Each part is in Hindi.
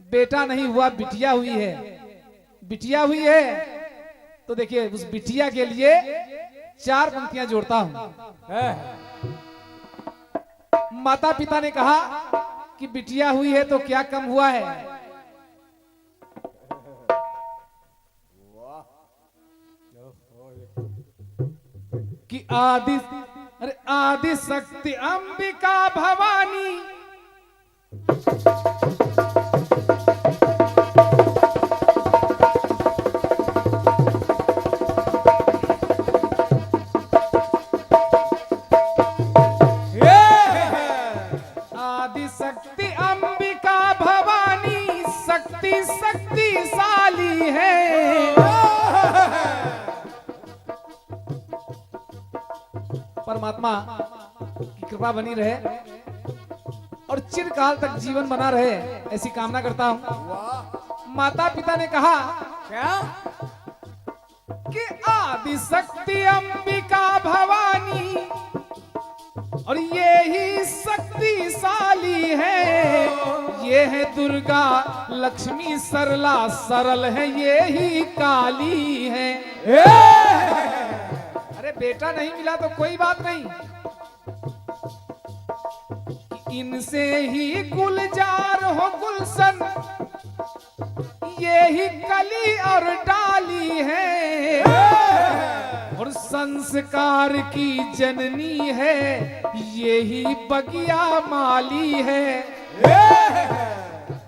बेटा नहीं हुआ, बिटिया हुई है। बिटिया हुई है तो देखिए उस बिटिया के लिए 4 पंक्तियां जोड़ता हूं। माता पिता ने कहा कि बिटिया हुई है तो क्या कम हुआ है। कि आदि शक्ति अंबिका भवानी आदि शक्ति अंबिका भवानी शक्ति शक्तिशाली है। परमात्मा की कृपा बनी रहे और चिरकाल तक जीवन बना रहे, ऐसी कामना करता हूं। माता पिता ने कहा क्या कि आदि शक्ति अंबिका भवानी और ये ही शक्तिशाली है। ये है दुर्गा लक्ष्मी सरला सरल है, ये ही काली है। अरे बेटा नहीं मिला तो कोई बात नहीं, इनसे ही गुलजार हो गुलशन, ये ही कली और डाली है और संस्कार की जननी है, ये ही बगिया माली है।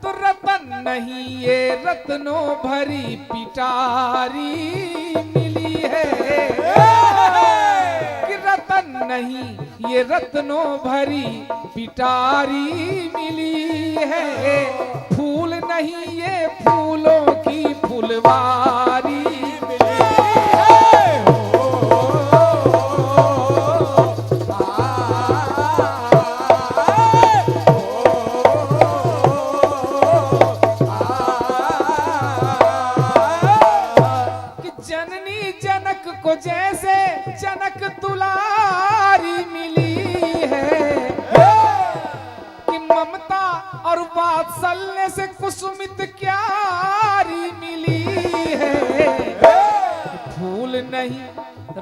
तो रतन नहीं ये रत्नों भरी पिटारी मिली है कि रतन नहीं ये रत्नों भरी पिटारी मिली है। फूल नहीं ये फूलों की फुलवारी मिली है। कि जननी जनक को जैसे जनक दुलारी मिली है कि ममता और वात्सल्य से कुसुमित क्यारी मिली है। फूल नहीं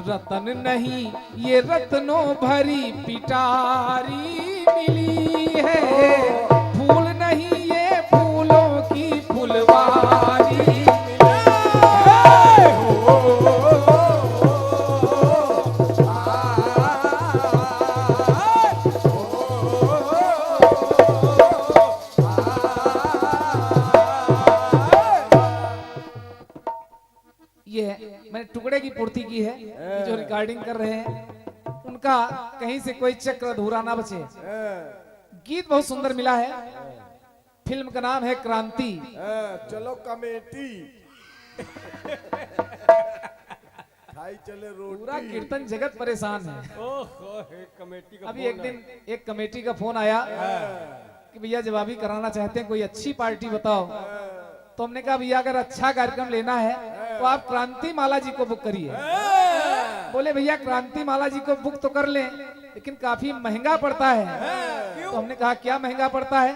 रतन नहीं ये रत्नों भरी पिटारी मिली है। फूल नहीं ये फूलों की फुलवारी मिली है। ये मैंने टुकड़े की पूर्ति की है, जो रिकॉर्डिंग कर रहे हैं उनका कहीं से कोई चक्र अधूरा ना बचे। गीत बहुत सुंदर मिला है। फिल्म का नाम है क्रांति। चलो कमेटी खाई चले रोटी। पूरा कीर्तन जगत परेशान है। कमेटी का अभी एक दिन एक कमेटी का फोन आया कि भैया जवाबी कराना चाहते हैं, कोई अच्छी पार्टी बताओ। तो हमने कहा भैया अगर अच्छा कार्यक्रम लेना है तो आप क्रांति माला जी को बुक करिए। बोले भैया क्रांति माला जी को बुक तो कर लें लेकिन काफी महंगा पड़ता है। तो हमने कहा क्या महंगा पड़ता है?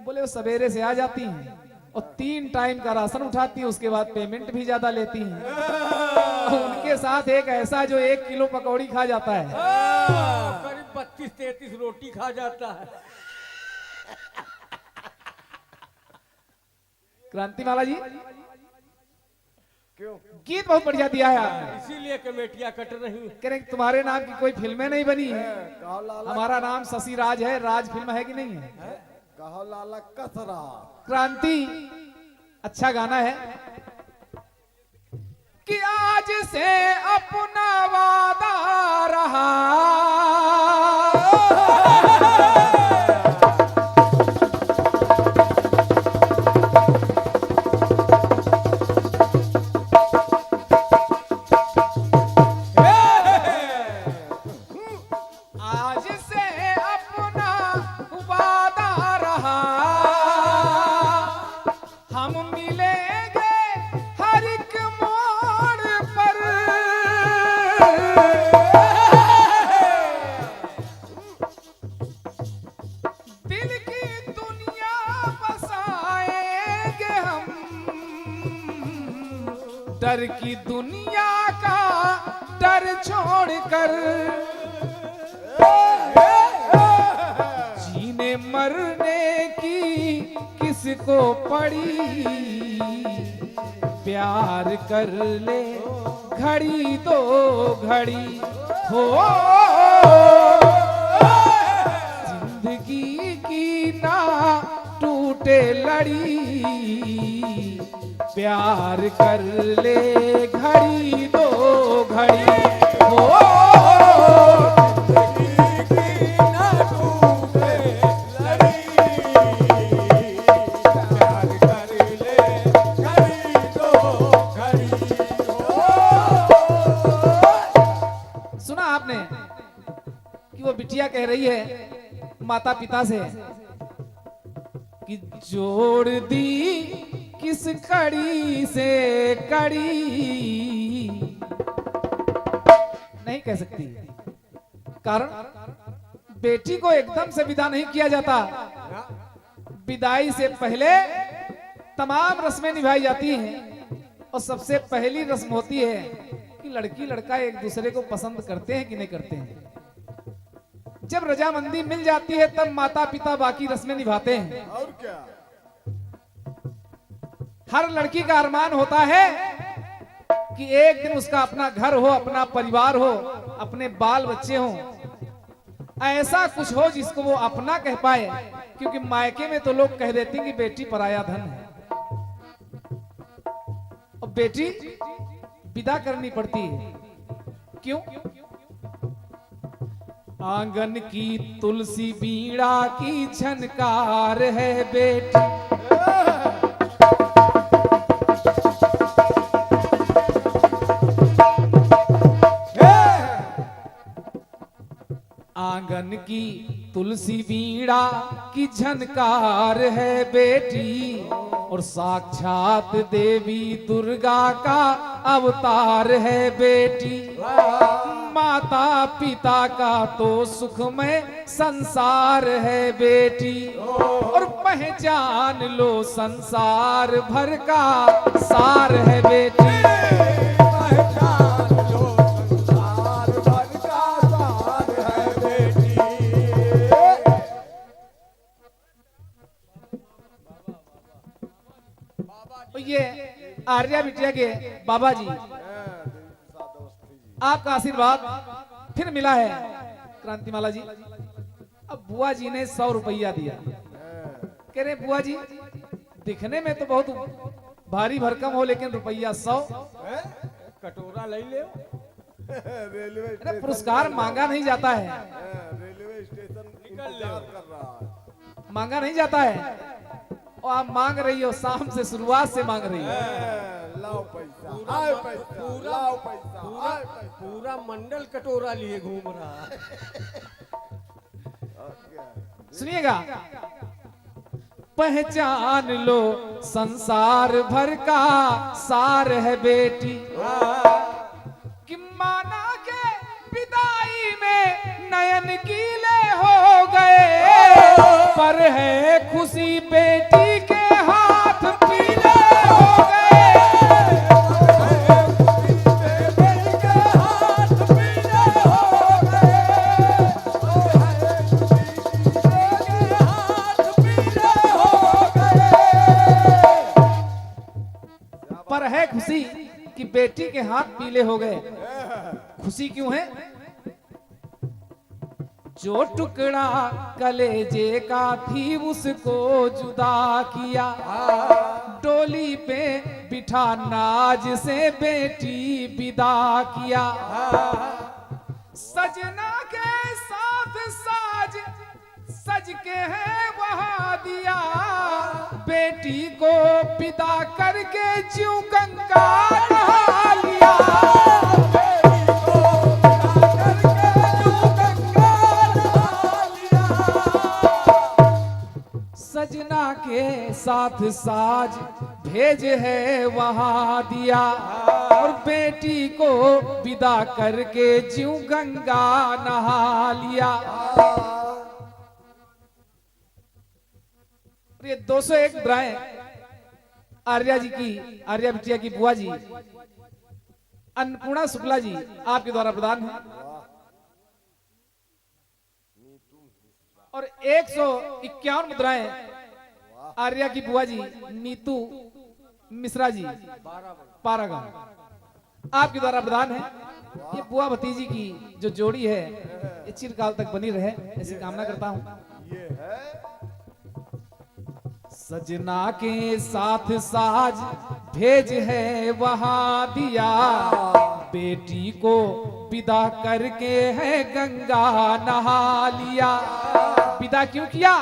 बोले वो सवेरे से आ जाती हैं और 3 टाइम का राशन उठाती है, उसके बाद पेमेंट भी ज्यादा लेती हैं। और उनके साथ एक ऐसा जो 1 किलो पकौड़ी खा जाता है, करीब 32-33 रोटी खा जाता है। क्रांति माला जी क्यों? गीत बहुत बढ़िया दिया है आपने, इसीलिए कमेटियां कट रही। कह रहे तुम्हारे नाम की कोई फिल्में नहीं बनी है। कहो लाला, हमारा नाम शशि राज है, राज फिल्म है कि नहीं है? कहो लाला कसरा। क्रांति अच्छा गाना है कि आज से अपना वादा रहा आज से अपना वादा रहा, हम मिलेंगे हर एक मोड़ पर। डर की दुनिया का डर छोड़कर जीने मरने की किसको पड़ी, प्यार कर ले घड़ी दो घड़ी हो, जिंदगी की ना टूटे लड़ी, प्यार कर ले घड़ी दो घड़ी हो, सुना आपने कि वो बिटिया कह रही है माता पिता से कि जोड़ दी किस कड़ी से कड़ी, नहीं कह सकती, कारण बेटी को एकदम से विदा नहीं किया जाता। विदाई से पहले तमाम रस्में निभाई जाती हैं और सबसे पहली रस्म होती है कि लड़की लड़का एक दूसरे को पसंद करते हैं कि नहीं करते हैं। जब रजामंदी मिल जाती है तब माता पिता बाकी रस्में निभाते हैं। और क्या? हर लड़की का अरमान होता है कि एक दिन उसका अपना घर हो, अपना परिवार हो, अपने बाल बच्चे हो, ऐसा कुछ हो जिसको वो अपना कह पाए, क्योंकि मायके में तो लोग कह देते हैं कि बेटी पराया धन है और बेटी विदा करनी पड़ती है। क्यों? आंगन की तुलसी बीड़ा की झनकार है बेटी, आंगन की तुलसी बीड़ा की झनकार है बेटी, और साक्षात देवी दुर्गा का अवतार है बेटी। माता पिता का तो सुखमय संसार है बेटी, और पहचान लो संसार भर का सार है बेटी। ये आर्या बिटिया के बाबा जी, आपका आशीर्वाद फिर मिला है क्रांतिमाला जी। अब बुआ जी ने 100 रुपया दिया, कह रहे बुआ जी दिखने में तो बहुत भारी भरकम हो, लेकिन रुपया 100 कटोरा ले ले। रेलवे अरे स्टेशन पुरस्कार मांगा नहीं जाता है, रेलवे स्टेशन इंतजार कर रहा है। मांगा नहीं जाता है। और आप मांग रही हो, शाम से शुरुआत से मांग रही हो। लाओ पैसा, आए पैसा, लाओ पैसा, आए पैसा। पूरा मंडल कटोरा लिए घूम रहा। और क्या? सुनिएगा, पहचान लो संसार भर का सार है बेटी, कि माना के विदाई में नयन गीले हो गए, पर है खुशी बेटी के हाथ पीले हो गए। पर है खुशी कि बेटी के हाथ पीले हो गए। खुशी क्यों है? जो टुकड़ा कलेजे का थी उसको जुदा किया, डोली पे बिठा नाज से बेटी विदा किया। सजना के साथ साज सज के है वहां दिया, बेटी को विदा करके ज्यों गंगा नहा लिया। सजना के साथ साज भेज है वहां दिया, और बेटी को विदा करके ज्यों गंगा नहा लिया। ये 201 ब्राएं आर्या जी की, आर्या बिटिया की बुआ जी अन्नपूर्णा शुक्ला जी आपके द्वारा प्रदान है। और 151 मुद्राएं आर्या की बुआ जी नीतू मिश्रा जी पारागांव आपके द्वारा प्रदान है। ये बुआ भतीजी की जो जोड़ी है ये चिरकाल तक बनी रहे ऐसी कामना करता हूं। ये है सजना के साथ साज भेज है वहां दिया, बेटी को विदा करके है गंगा नहा लिया। विदा क्यों किया?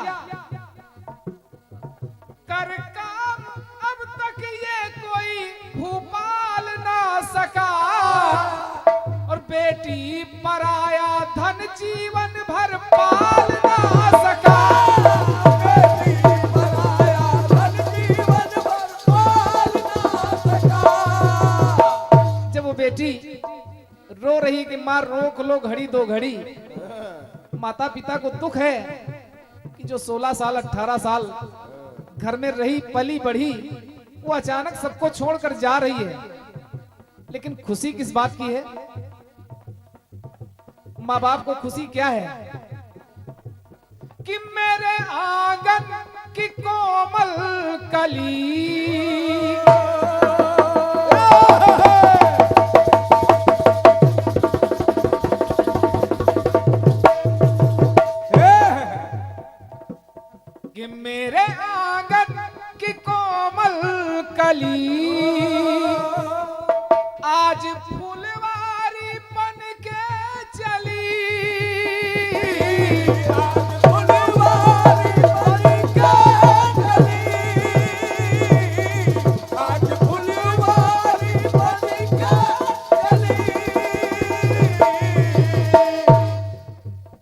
कर काम अब तक ये कोई भूपाल ना सका, और बेटी पराया धन जीवन भर पाल ना सका। जब वो बेटी रो रही कि माँ रोक लो घड़ी दो घड़ी, माता पिता को दुख है कि जो 16 साल 18 साल घर में रही पली बढ़ी वो अचानक सबको छोड़कर जा रही है। लेकिन खुशी किस बात की है? माँ बाप को खुशी क्या है कि मेरे आंगन की कोमल कली कि मेरे आंगन की कोमल कली आज फुलवारी बन के चली।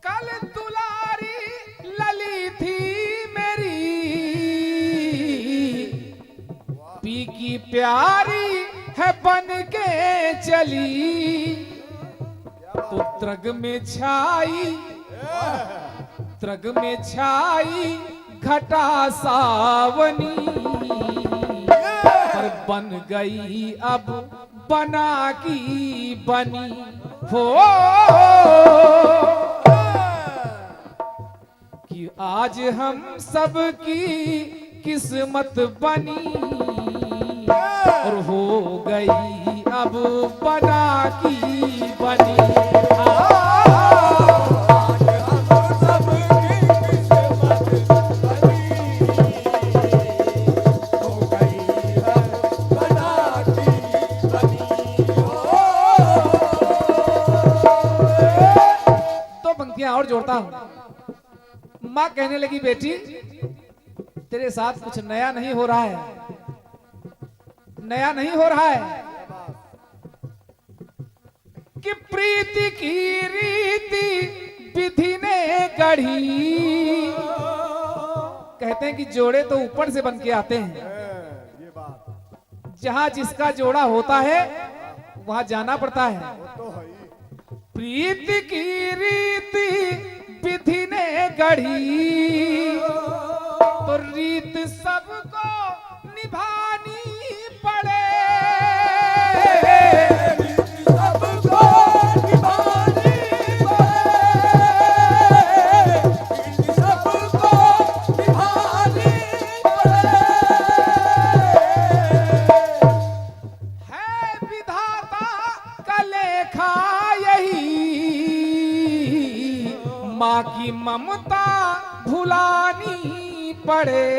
कल दुलारी लली थी मेरी, पी की प्यारी है बन के चली। तो त्रग में छाई घटा सावनी, पर बन गई अब बना की बनी हो। कि आज हम सब की किस्मत बनी और हो गई अब बना की बनी। दो पंक्तियां और जोड़ता हूं। माँ कहने लगी बेटी तेरे साथ कुछ नया नहीं हो रहा है, नया नहीं हो रहा है कि प्रीति की रीति विधि ने गढ़ी। कहते हैं कि जोड़े तो ऊपर से बन के आते हैं, ये बात जहां जिसका जोड़ा होता है वहां जाना पड़ता है। तो है ही। प्रीति की रीति विधि ने गढ़ी, तो रीत सबको निभानी पड़े। सबको निभानी पड़े, सबको निभानी पड़े। है विधाता का लेखा यही, माँ की ममता भुलानी पड़े।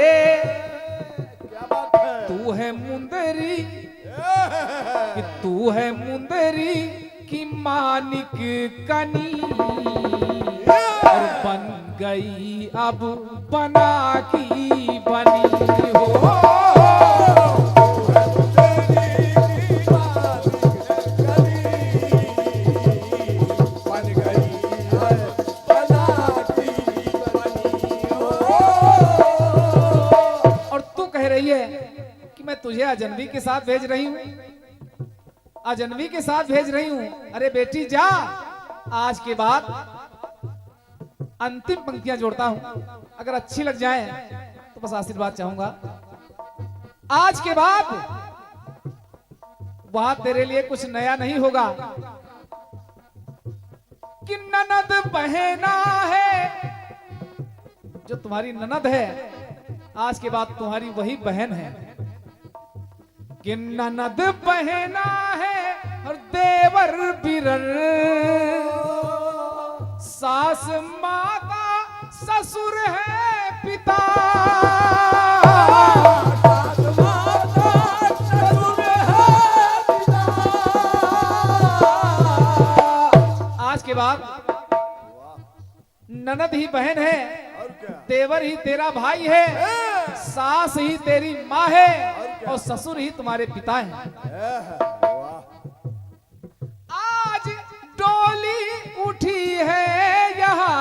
क्या बात है? तू है मुंदरी कि तू है मुंदरी की मानिक कनी, और बन गई अब बना की बनी हो। और तू कह रही है कि मैं तुझे अजनबी के साथ भेज रही हूँ, अजनबी के साथ भेज रही हूँ। अरे बेटी जा, आज के बाद अंतिम पंक्तियां जोड़ता हूं, अगर अच्छी लग जाए तो बस आशीर्वाद चाहूंगा। आज के बाद वहां तेरे लिए कुछ नया नहीं होगा कि ननद बहना है। जो तुम्हारी ननद है आज के बाद तुम्हारी वही बहन है कि ननद बहना है और देवर बिरर, सास माता ससुर है पिता। आज के बाद ननद ही बहन है, और क्या? देवर ही तेरा भाई है, सास ही तेरी माँ है और ससुर ही तुम्हारे पिता हैं। वाह, आज डोली उठी है यहाँ,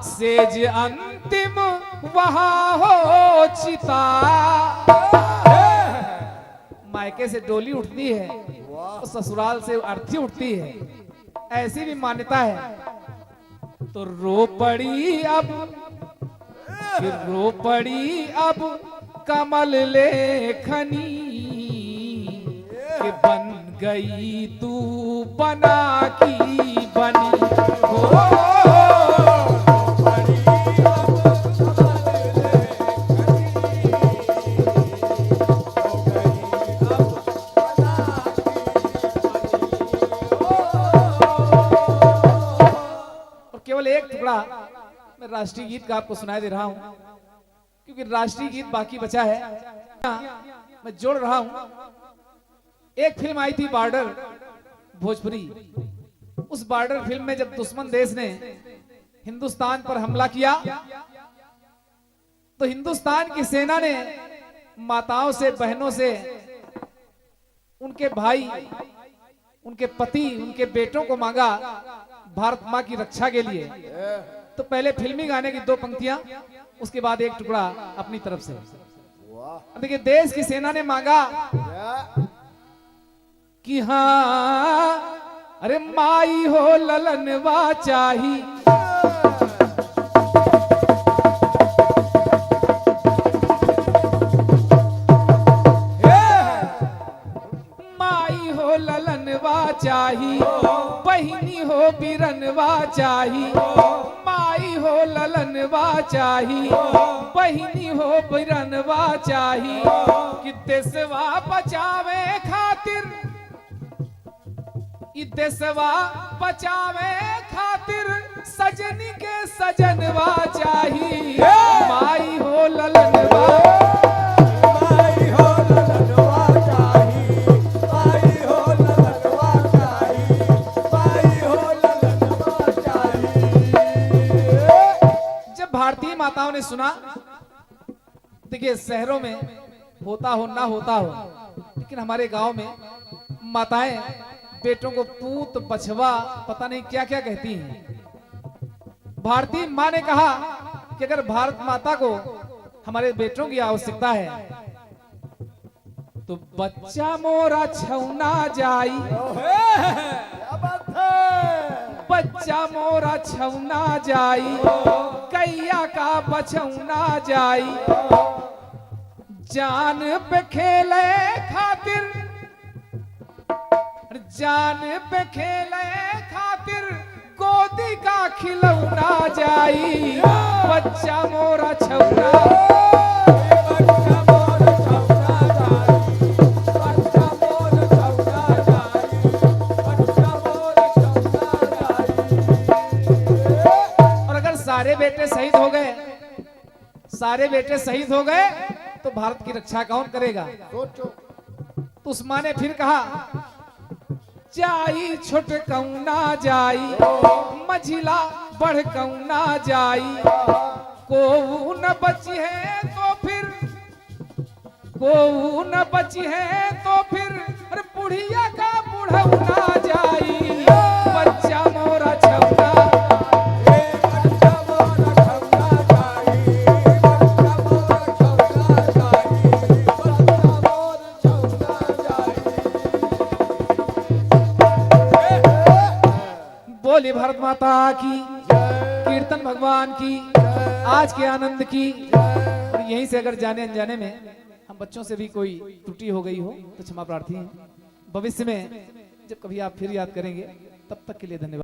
सेज अंतिम वहां हो चिता। मायके से डोली उठती है और ससुराल से अर्थी उठती है, ऐसी भी मान्यता है। तो रो पड़ी अब, फिर रो पड़ी अब कमल लेखनी कि बन गई तू बना की बनी हो। और केवल एक टुकड़ा मैं राष्ट्रीय गीत का आपको सुनाई दे रहा हूं, क्योंकि राष्ट्रीय गीत बाकी बचा है, मैं जोड़ रहा हूं। एक फिल्म आई थी बॉर्डर भोजपुरी, उस बॉर्डर फिल्म में जब दुश्मन देश ने हिंदुस्तान पर हमला किया तो हिंदुस्तान की सेना ने माताओं से, बहनों से, उनके भाई, उनके पति, उनके बेटों को मांगा भारत मां की रक्षा के लिए। तो पहले फिल्मी गाने की 2 पंक्तियां, उसके बाद एक टुकड़ा अपनी तरफ से। देखिए, देश की सेना ने मांगा कि हाँ, अरे माई हो ललनवा चाही, माई हो ललनवा चाही, बहिनी हो बिरनवा चाही, माई हो ललनवा चाही, बहिनी हो बिरनवा चाही, कि देशवा बचावे खातिर, इ देशवा बचावे खातिर सजनी के सजनवा चाही, माई हो ललनवा, माई हो ललनवा चाही, माई हो ललनवा चाही, माई हो ललनवा चाही। जब भारतीय माताओं ने सुना, देखिए शहरों में होता हो ना होता हो, लेकिन हमारे गांव में माताएं बेटों को पूत बछवा पता नहीं क्या क्या कहती हैं। भारतीय माँ ने कहा कि अगर भारत माता को हमारे बेटों की आवश्यकता है तो बच्चा मोरा छौना जाई, क्या बात है? बच्चा मोरा छौना जाई, कैया का बछौना जाई, जान पे खेले खातिर, जान पे खेले खातिर गोदी का खिलौना जाई, बच्चा मोरा छौना, बच्चा मोर छौना जाई, बच्चा मोर छौना जाई, बच्चा मोर छौना जाई। और अगर सारे बेटे शहीद हो गए, सारे बेटे शहीद हो गए तो भारत की रक्षा कौन करेगा? सोचो, तो उस माँ ने फिर कहा, जाई छोट कौना जाई, मझिला बढ़ कौना जाई, को न बची है तो फिर, को न बची है तो फिर, अरे बुढ़िया का बुढ़ौना जाई, बच्चा मोरा छौना, बच्चा मोर छौना जाई, बच्चा मोर छौना जाई, बच्चा मोर छौना जाई। बोली भारत माता की, कीर्तन भगवान की, आज के आनंद की। और यहीं से अगर जाने अनजाने में हम बच्चों से भी कोई त्रुटि हो गई हो तो क्षमा प्रार्थी हैं। भविष्य में जब कभी आप फिर याद करेंगे, तब तक के लिए धन्यवाद।